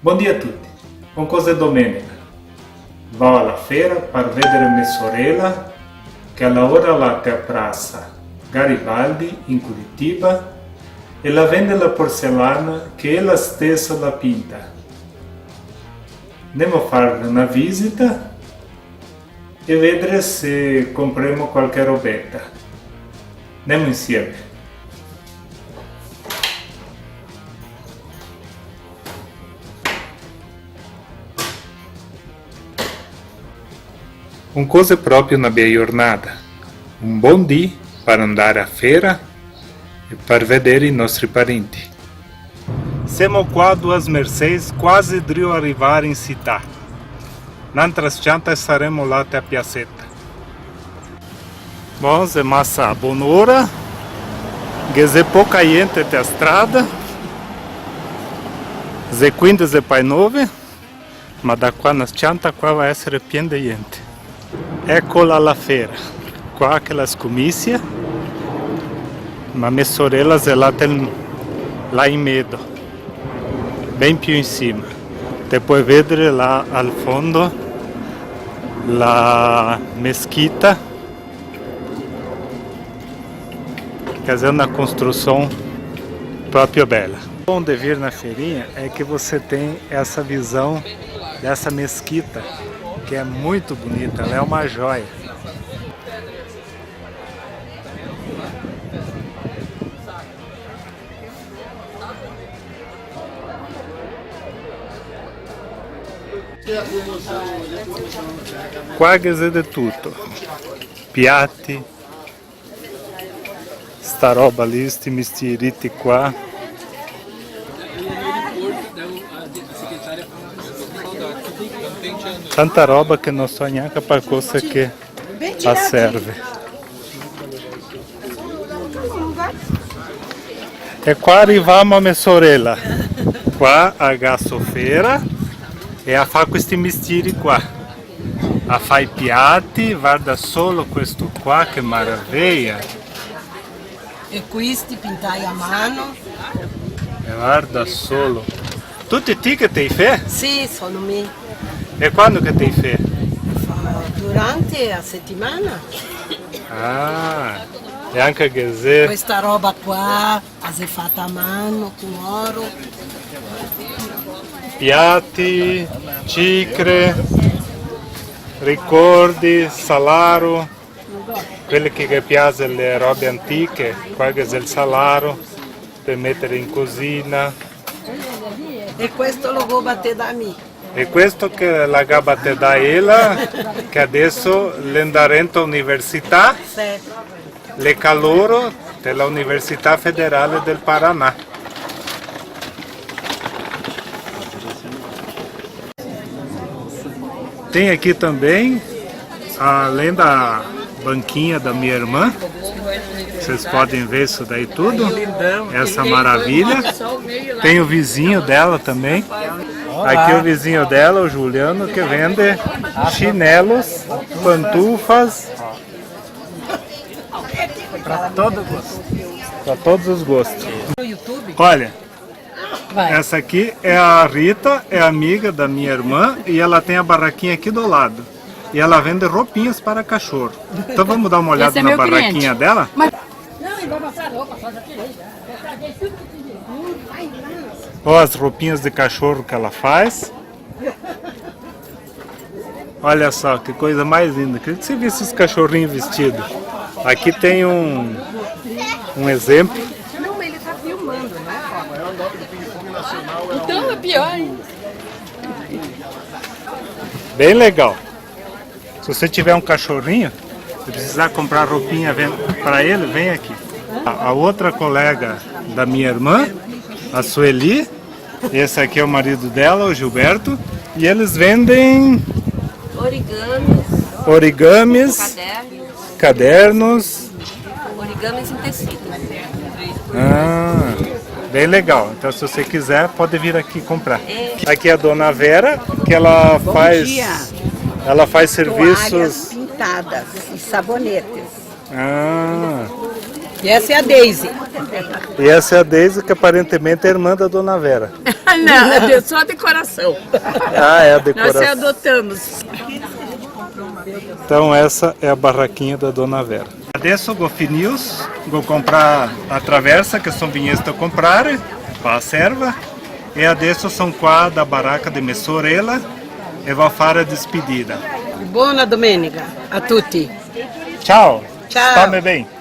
Bom dia a tutti, con cosa è domenica? Vado alla fiera per vedere mia sorella che lavora alla Piazza Garibaldi in Curitiba e la vende la porcelana che ella stessa la pinta. Andiamo a fare una visita e vedere se compriamo qualche robetta. Andiamo insieme. Un cosa proprio na mia giornata, un buon dì per andare a feira e per vedere i nostri parenti. Siamo qua a Duas Mercês, quasi di arrivare in città. N'altra chanta saremo lá até a piazzetta. Bom, é massa bonora, é pouca gente até a strada, é 15 para 9, ma da qua na chanta qua vai essere pieno di gente. Eccola la feira, qua aquelas comícias, ma mia sorella è lá in medo, bem più in cima. Depois vedere lá al fondo la mesquita, quer dizer, uma construção própria bela. O bom de vir na feirinha é que você tem essa visão dessa mesquita, que é muito bonita, ela é uma joia. Qua c'è di tutto, piatti, sta roba lì, sti mistiriti qua. Tanta roba che non so neanche per cosa che a serve. E qua arriviamo a mia sorella, qua a Gassofeira, e a fare questi mestieri qua. A fare i piatti, guarda solo questo qua, che meraviglia. E questi pintai a mano? E guarda solo. Tutti te che te fai? Sì, sono me. E quando che te fai? Durante la settimana. Ah, e anche che Questa roba qua è fatta a mano con oro. piatti, cicre, ricordi, salaro, quelli che piacciono le robe antiche, qua che è il salaro per mettere in cucina. E questo lo gobate da me. E questo che la gabba te da ella, che adesso l'endarento all'università, Sì. le caloro della Università Federale del Paraná. Tem aqui também, além da banquinha da minha irmã, vocês podem ver isso daí tudo, essa maravilha. Tem o vizinho dela também. Aqui o vizinho dela, o Juliano, que vende chinelos, pantufas. Para todos os gostos. Olha, essa aqui é a Rita, é amiga da minha irmã e ela tem a barraquinha aqui do lado. E ela vende roupinhas para cachorro. Então vamos dar uma olhada na barraquinha dela? Olha as roupinhas de cachorro que ela faz. Olha só, que coisa mais linda. Queria que você visse esses cachorrinhos vestidos. Aqui tem um exemplo. Não, mas ele tá filmando, né? Então é pior ainda. Bem legal. Se você tiver um cachorrinho, se precisar comprar roupinha para ele, vem aqui. A outra colega da minha irmã, a Sueli, esse aqui é o marido dela, o Gilberto, e eles vendem origamis, cadernos. Origamis em tecido. Ah, bem legal. Então se você quiser, pode vir aqui comprar. Aqui é a dona Vera, que ela faz serviços Toalhas pintadas e sabonetes. Ah, E essa é a Daisy. E essa é a Deise, que aparentemente é irmã da Dona Vera. Não, é só a decoração. Ah, é a Nós decoração. adotamos. Então essa é a barraquinha da Dona Vera. Adesso vou finils, vou comprar a traversa che sono venuto a comprare, a serva, e adesso sono qua da baracca di mia sorella e vou fare a despedida. Buona domenica a tutti. Ciao, Ciao. stammi bene.